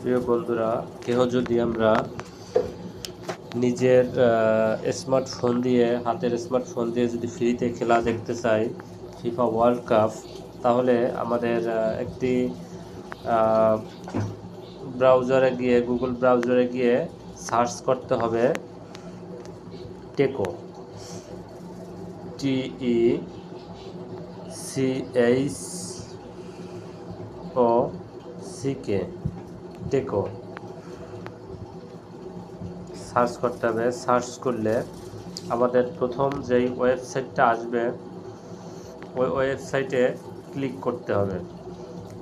প্রিয় বন্ধুরা, কেহ যদি আমরা নিজের স্মার্টফোন দিয়ে, হাতের স্মার্টফোন দিয়ে যদি ফ্রিতে খেলা দেখতে চাই ফিফা ওয়ার্ল্ড কাপ, তাহলে আমাদের একটি ব্রাউজারে গিয়ে, গুগল ব্রাউজারে গিয়ে সার্চ করতে হবে টেকো, TECHOCK, টেকো সার্চ করতে হবে। সার্চ করলে আমাদের প্রথম যেই ওয়েবসাইটটা আসবে ওই ওয়েবসাইটে ক্লিক করতে হবে।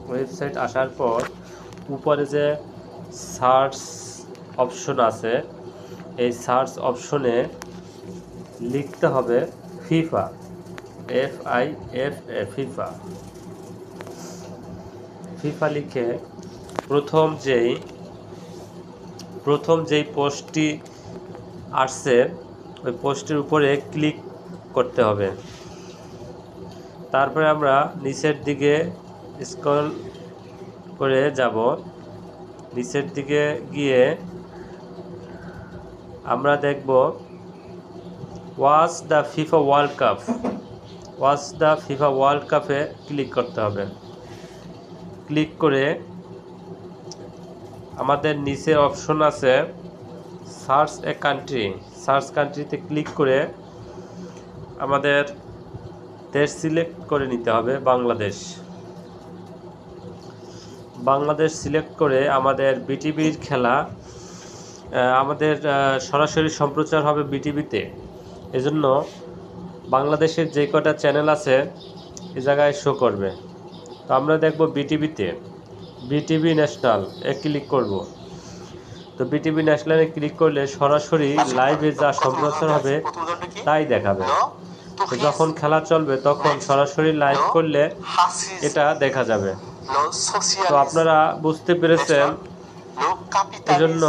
ওয়েবসাইট আসার পর উপরে যে সার্চ অপশন আছে, এই সার্চ অপশনে লিখতে হবে ফিফা, FIFA, ফিফা। ফিফা লিখে প্রথম যেই পোস্টটি আসছে ওই পোস্টের উপরে ক্লিক করতে হবে। তারপরে আমরা নিচের দিকে স্ক্রল করে যাব। নিচের দিকে গিয়ে আমরা দেখব watch the FIFA world cup. Watch the FIFA world কাপে ক্লিক করতে হবে। ক্লিক করে আমাদের নিচে অপশন আছে সার্চ এ কান্ট্রি। সার্চ কান্ট্রিতে ক্লিক করে আমাদের দেশ সিলেক্ট করে নিতে হবে বাংলাদেশ। বাংলাদেশ সিলেক্ট করে আমাদের বিটিভির খেলা আমাদের সরাসরি সম্প্রচার হবে বিটিভিতে। এজন্য বাংলাদেশের যে কটা চ্যানেল আছে এই জায়গায় শো করবে। তো আমরা দেখব বিটিভিতে, বিটিভি ন্যাশনাল এ ক্লিক করব। তো বিটিভি ন্যাশনালে ক্লিক করলে সরাসরি লাইভে যা সম্প্রচার হবে তাই দেখাবে। তো যখন খেলা চলবে তখন সরাসরি লাইভ করলে এটা দেখা যাবে। তো আপনারা বুঝতে পেরেছেন, এজন্য